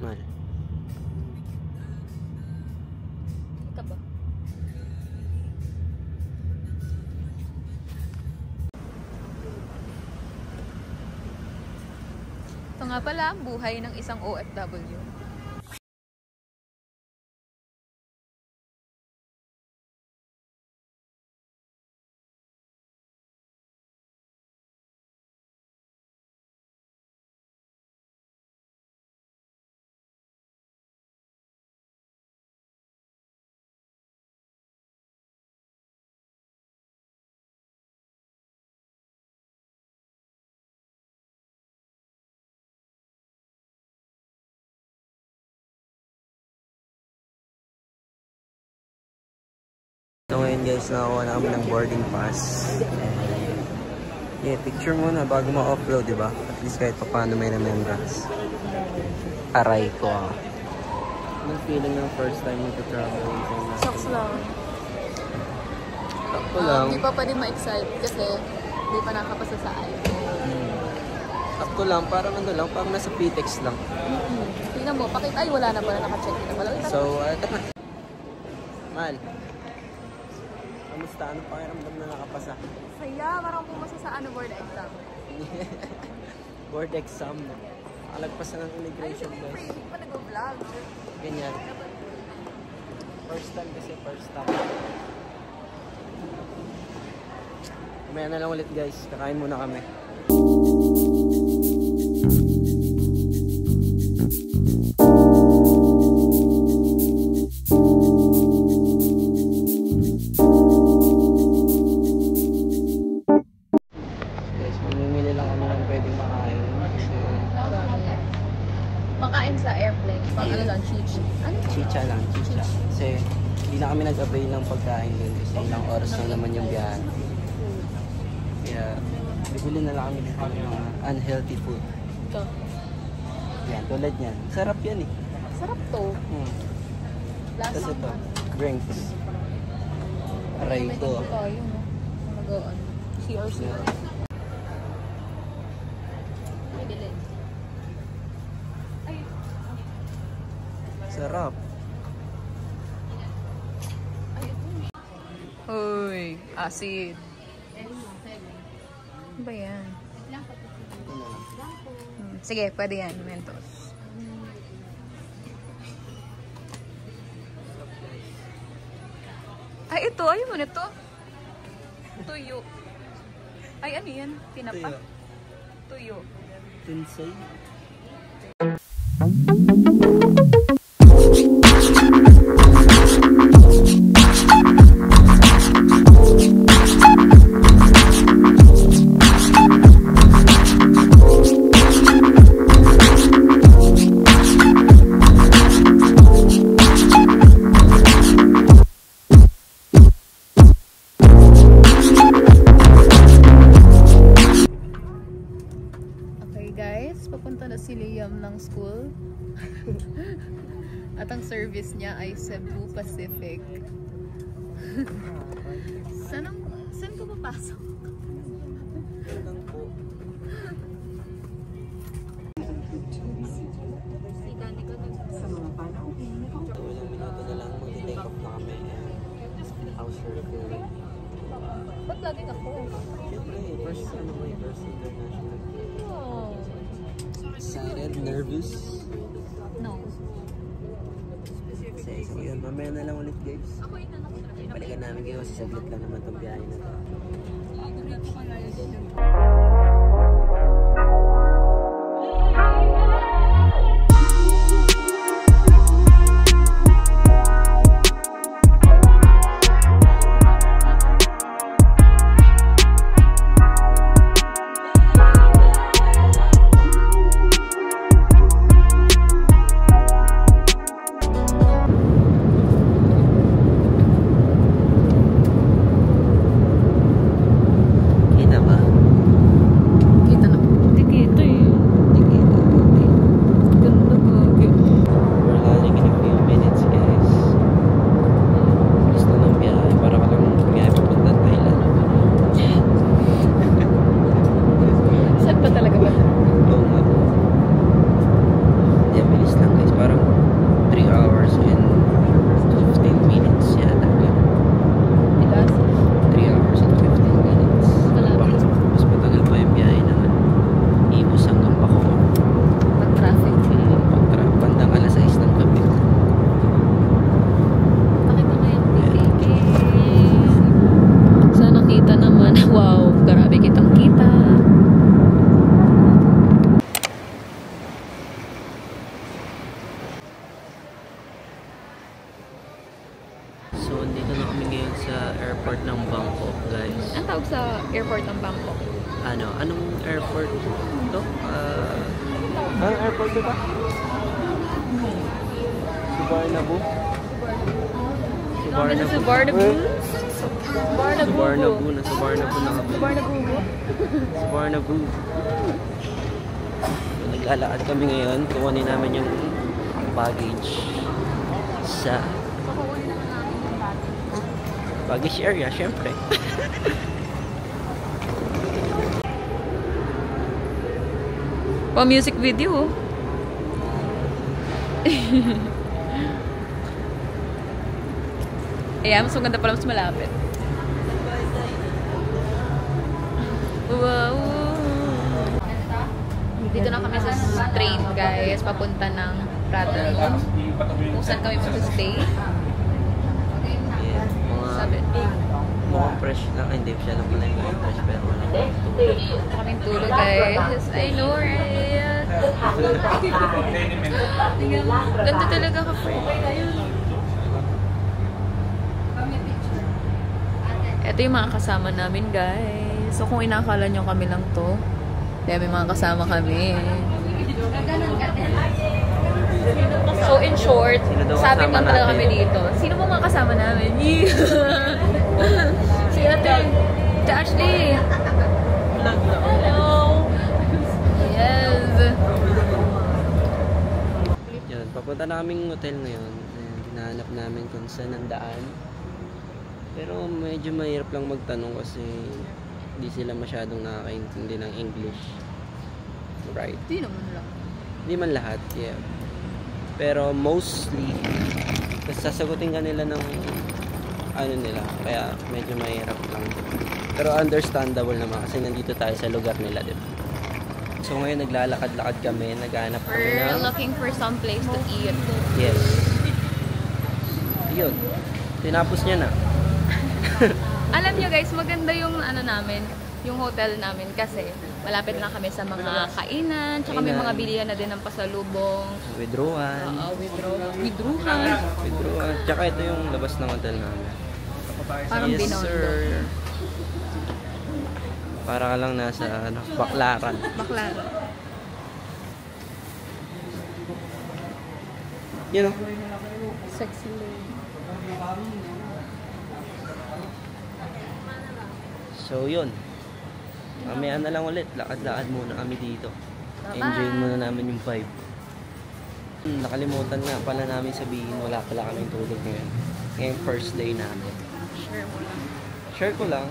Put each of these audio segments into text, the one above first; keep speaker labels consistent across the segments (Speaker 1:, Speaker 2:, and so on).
Speaker 1: Mal.
Speaker 2: Ika ba? Ito nga pala ang buhay ng isang OFW.
Speaker 1: So ngayon guys, nakakuha na kami ng boarding pass. Yeah, picture muna bago ma-upload, diba? At least kahit pa paano may remembrance. Aray ko ah. Anong feeling ng first time mo to travel?
Speaker 2: Shocks lang.
Speaker 1: Sakto lang.
Speaker 2: Hindi pa pwede ma-excite kasi hindi pa nakapasa sa iPhone.
Speaker 1: Sakto lang, parang ano lang, parang nasa PTEX lang.
Speaker 2: Tingnan mo, ay wala na pala, naka-check-in na pala.
Speaker 1: So, Mal. Kamusta? Anong pakiramdam na nakapasa?
Speaker 2: Saya, parang pumasa sa board exam.
Speaker 1: Board exam. Alagpasan ng immigration guys.
Speaker 2: Hindi pa nag-vlog.
Speaker 1: Ganyan. First time kasi, first time. Kumaya na lang ulit guys. Kakain muna kami.
Speaker 2: Makain sa airplane. Pang ano lang, chicha. Ano?
Speaker 1: Chicha lang, chicha. Kasi hindi na kami nag-avail ng pagkain din kasi ilang oras lang naman yung biyahe. Kaya bibili na lang kami ng mga unhealthy food.
Speaker 2: Ito.
Speaker 1: Yan, tulad yan. Sarap yan eh.
Speaker 2: Sarap to.
Speaker 1: Tapos ito, drinks. Aray ko.
Speaker 2: May tayo, no? Mag-on. CRC.
Speaker 1: Sarap.
Speaker 2: Uy, asid. Ano ba yan? Sige, pwede yan. Mentos. Ay, ito. Ayaw mo nito. Tuyo. Ay, ano yan? Tinapa? Tuyo.
Speaker 1: Tinsay.
Speaker 2: Papunta na si Liam ng school. At ang service niya ay Cebu Pacific. Saan ka papasok?
Speaker 1: Ilang minuto na lang mag-take off na kami. House recording.
Speaker 2: Ba't laging ako?
Speaker 1: Siyempre, first international.
Speaker 2: Oh.
Speaker 1: Excited? Nervous?
Speaker 2: No.
Speaker 1: So yun, mamaya na lang ulit guys. Balikan namin kayo kasi saglit lang naman itong biyahe na to.
Speaker 2: Bangkok.
Speaker 1: Anong airport to? Anong airport to ba? Suvarnabhumi?
Speaker 2: Suvarnabhumi?
Speaker 1: Suvarnabhumi na kami. Suvarnabhumi. So, naglalakad kami ngayon. Kukunin namin yung baggage sa baggage area, syempre.
Speaker 2: Music video. Ayan, mas maganda pala mas malapit. Wow. Dito na kami sa train, guys. Papunta ng Prato. Kung saan kami mag-stay. Sabi.
Speaker 1: Mukhang fresh lang. Hindi siya lang pala yung fresh pero wala
Speaker 2: Kaming tulog, guys. I know, right? Ganda talaga ka, friend. Ito yung mga kasama namin, guys. So, kung inakala nyo kami lang to, kaya may mga kasama kami. So, in short, sabit lang talaga kami dito. Sino po mga kasama namin? Si Ate Ashley. Hello. Yes.
Speaker 1: Yan, papunta na kaming hotel ngayon. Hinahanap namin kung saan ang daan. Pero medyo mahirap lang magtanong kasi hindi sila masyadong nakakaintindi ng English. Right?
Speaker 2: Hindi naman lang.
Speaker 1: Hindi man lahat, yeah. Pero mostly, sasagutin ka nila ng ano nila. Kaya medyo mahirap lang. Pero understandable naman kasi nandito tayo sa lugar nila, diba? So ngayon naglalakad-lakad kami, naghahanap kami
Speaker 2: We're
Speaker 1: ng...
Speaker 2: looking for some place to eat.
Speaker 1: Yes. Yun. Tinapos niya na.
Speaker 2: Alam nyo guys, maganda yung ano namin, yung hotel namin kasi malapit lang kami sa mga kainan, tsaka may mga bilihan na din ng pasalubong.
Speaker 1: Withdrawal.
Speaker 2: Withdrawal.
Speaker 1: Tsaka ito yung labas ng hotel namin.
Speaker 2: Parang
Speaker 1: yes,
Speaker 2: Binondo.
Speaker 1: sir. Para ka lang nasa Baclaran.
Speaker 2: Baclaran.
Speaker 1: You know?
Speaker 2: Sexy lady.
Speaker 1: So yun. Mamaya na lang ulit. Lakad-lakad muna kami dito. Enjoy muna namin yung vibe. Nakalimutan nga pala namin sabihin wala pala kaming tulog ngayon. Ngayong first day namin.
Speaker 2: Share mo lang.
Speaker 1: Share ko lang.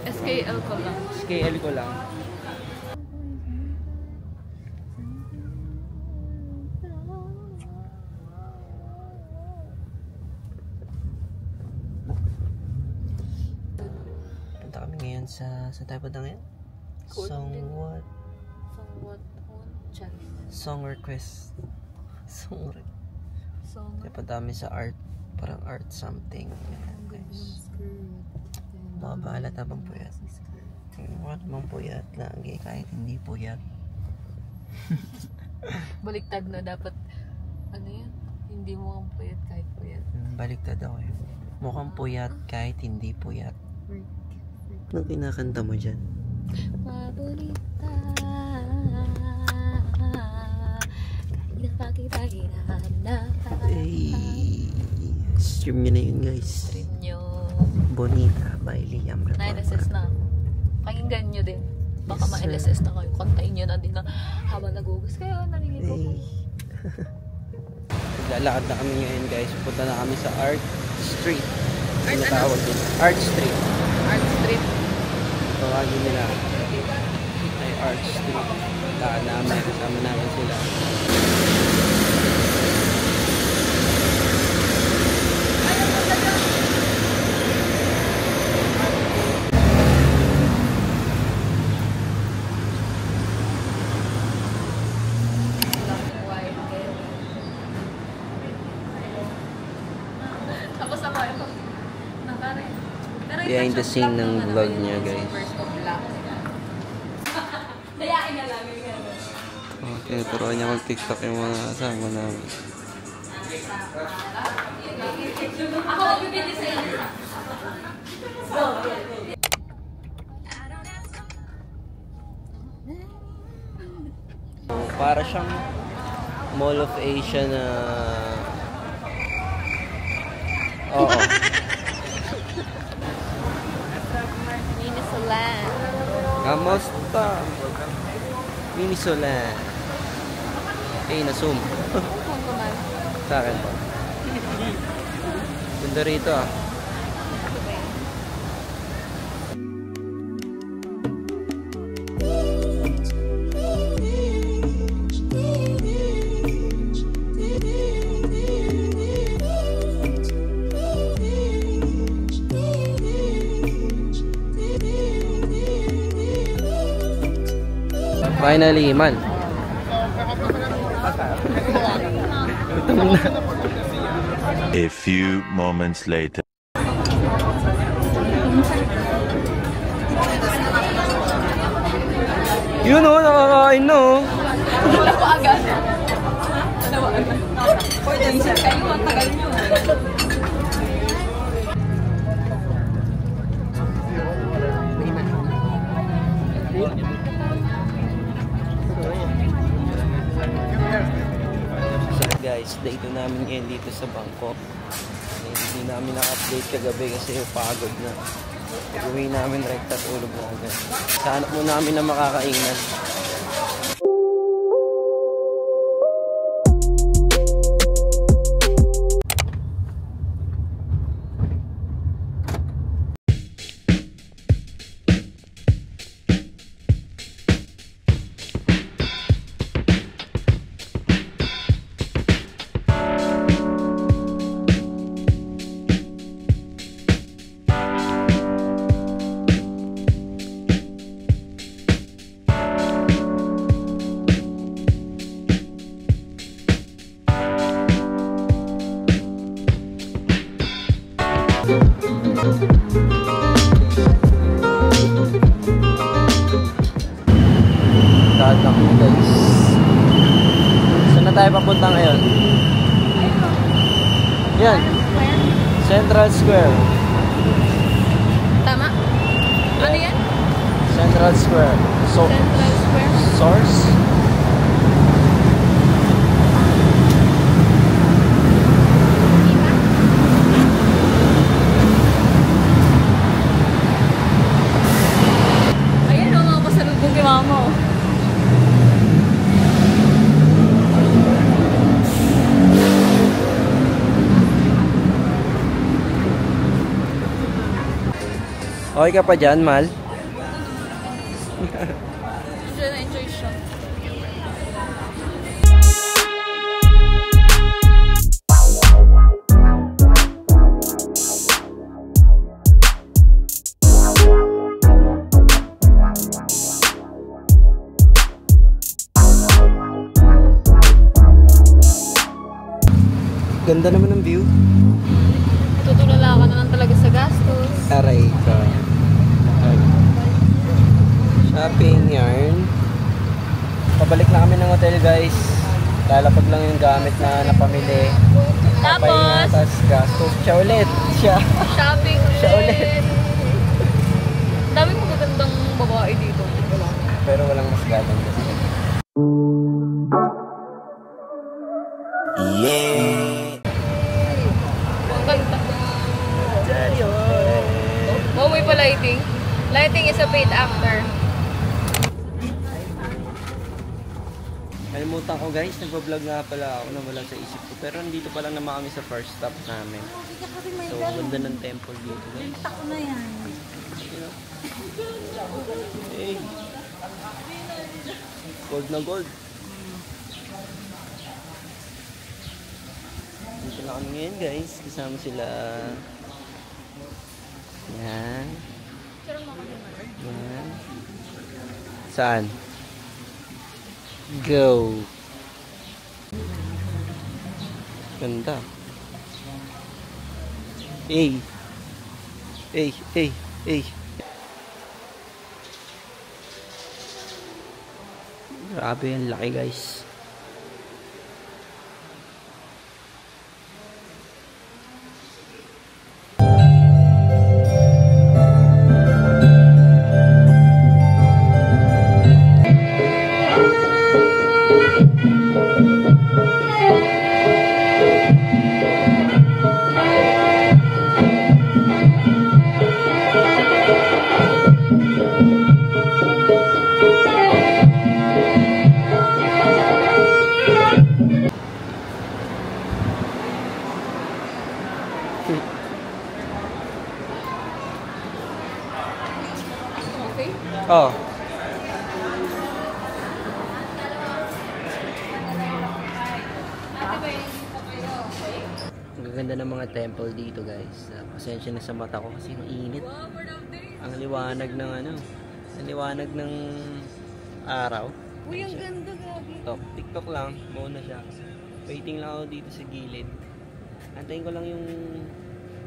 Speaker 2: SKL ko lang.
Speaker 1: SKL ko lang. Punta kami ngayon sa tayo punta ngayon? Somewhat Song request. Kaya punta kami sa art. Parang art something. Ayan, guys. Baka bahala tabang puyat. Wala namang puyat lagi kahit hindi puyat.
Speaker 2: Baliktad na dapat. Ano yan? Hindi mo ang puyat kahit puyat.
Speaker 1: Baliktad ako eh. Mukhang puyat kahit hindi puyat. Anong kinakanta mo dyan?
Speaker 2: Paborita kahit na kita hinahanap.
Speaker 1: Stream nyo na yun guys.
Speaker 2: Stream nyo.
Speaker 1: Bonita by Liam Reforma.
Speaker 2: Na-LSS na. Pakinggan nyo din. Baka
Speaker 1: Yes,
Speaker 2: ma-LSS na kayo. Kantayin nyo na din na habang nagugus kayo. Narinig ko.
Speaker 1: Naglalakad na kami ngayon guys. Pupunta na kami sa Art Street.
Speaker 2: Art
Speaker 1: Ano
Speaker 2: ano?
Speaker 1: tawag din? Art Street.
Speaker 2: Art Street.
Speaker 1: Tawagin nila. Ay Art Street. Laan namin. Kasama namin sila.
Speaker 2: Tapos ako ito.
Speaker 1: Behind the scene ng vlog niya guys.
Speaker 2: Dayain na lang.
Speaker 1: Okay, turuan niya mag-TikTok yung mga kasama namin.
Speaker 2: Ako magbibigay sa inyo.
Speaker 1: Para siyang Mall of Asia na... Oo.
Speaker 2: Minisolan.
Speaker 1: Kamusta? Minisolan. Na-zoom. Sa akin po. Ganda rito ah. Finally, man.
Speaker 3: A few moments later.
Speaker 1: Yun o, nakakain na o.
Speaker 2: Wala pa agad. Wala agad. Pwede siya kayo, ang tagal nyo.
Speaker 1: Guys, day 2 namin ngayon dito sa Bangkok. Hindi namin na-update kagabi kasi pagod na. Pag-uwi namin rekta at ulog na agad. Hanap mo namin na makakainan. Tatak mo guys. Saan na tayo papunta ngayon? Yan. Central Square.
Speaker 2: Tama? Ano yan?
Speaker 1: Central Square.
Speaker 2: Central Square?
Speaker 1: Source?
Speaker 2: Ayan o, mga pasalubong kay mama o.
Speaker 1: Okay ka pa dyan, Mal?
Speaker 2: Enjoy na enjoy siya.
Speaker 1: Ganda naman ng view.
Speaker 2: Tutulala ka na lang talaga sa gastos.
Speaker 1: Aray ka. Shopping yarn. Pabalik na kami ng hotel guys. Lalapag lang yung gamit na napamili.
Speaker 2: Tapos,
Speaker 1: Tapos gastos. Siya ulit. Siya.
Speaker 2: shopping
Speaker 1: Siya ulit.
Speaker 2: ulit. Dami magagandang babae dito.
Speaker 1: Pero walang mas gaganda.
Speaker 2: Ang ganda. Oh, may pa lighting. Lighting is a paid actor.
Speaker 1: Kalimutan ko guys, nagbablog nga pala ako na wala sa isip ko. Pero nandito pa lang naman kami sa first stop namin. So, ganda ng temple dito guys.
Speaker 2: Ako na yan.
Speaker 1: Hey. Gold na gold. Dito na kami ngayon guys. Kasama sila. Yan. Yan. Saan? Go. Ganda. Hey. Hey, hey, hey. Grabe yan, laki guys. Oh. Ang gaganda ng mga temple dito, guys. Pasensya na sa mata ko kasi ang init. Ang liwanag ng ano, ang liwanag ng araw.
Speaker 2: Uy, ang ganda, gabi.
Speaker 1: TikTok lang, muna siya. Waiting lang ako dito sa gilid. Antayin ko lang yung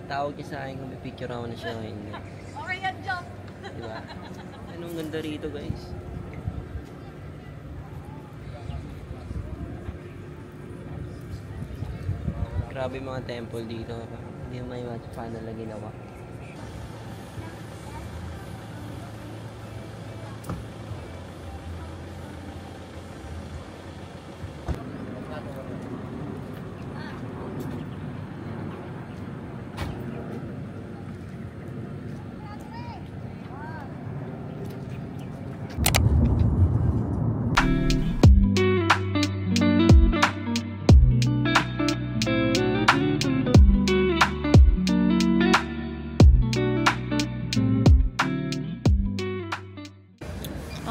Speaker 1: tawag niya sa akin kung may picture ako na siya ngayon.
Speaker 2: Okay, yan, jump.
Speaker 1: Diba? Anong ganda rito, guys. Grabe mga temple dito. Hindi mo ma-imagine paano nila ginawa.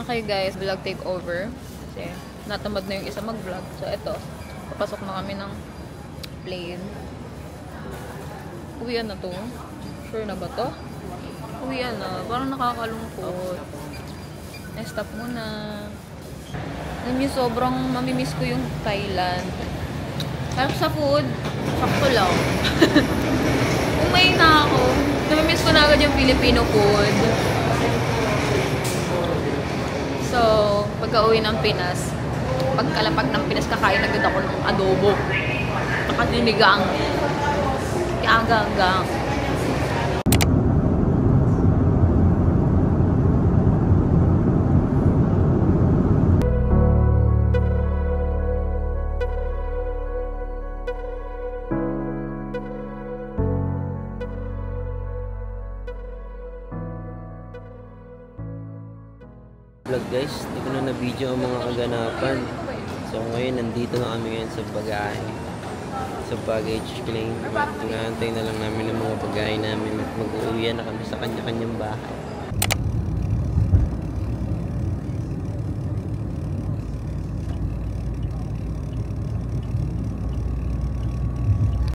Speaker 2: Okay guys, vlog takeover. Kasi natamad na yung isa mag-vlog. So ito, papasok na kami ng plane. Uwian na to. Sure na ba to? Uwian na. Parang nakakalungkot. Na-stop muna. Alam niyo, sobrang mamimiss ko yung Thailand. Pero sa food, sakto lang. Umay na ako. Namimiss ko na agad yung Filipino food. So, pagka-uwi ng Pinas, pagkalapag ng Pinas, kakain agad ako ng adobo. Nakasinigang. Gang-gang-gang.
Speaker 1: Vlog guys, hindi ko na na-video ang mga kaganapan. So ngayon, nandito na kami ngayon sa bagahe. Sa baggage claim. Tinahantay na lang namin ang mga bagahe namin at mag-uwian na kami sa kanya-kanyang bahay.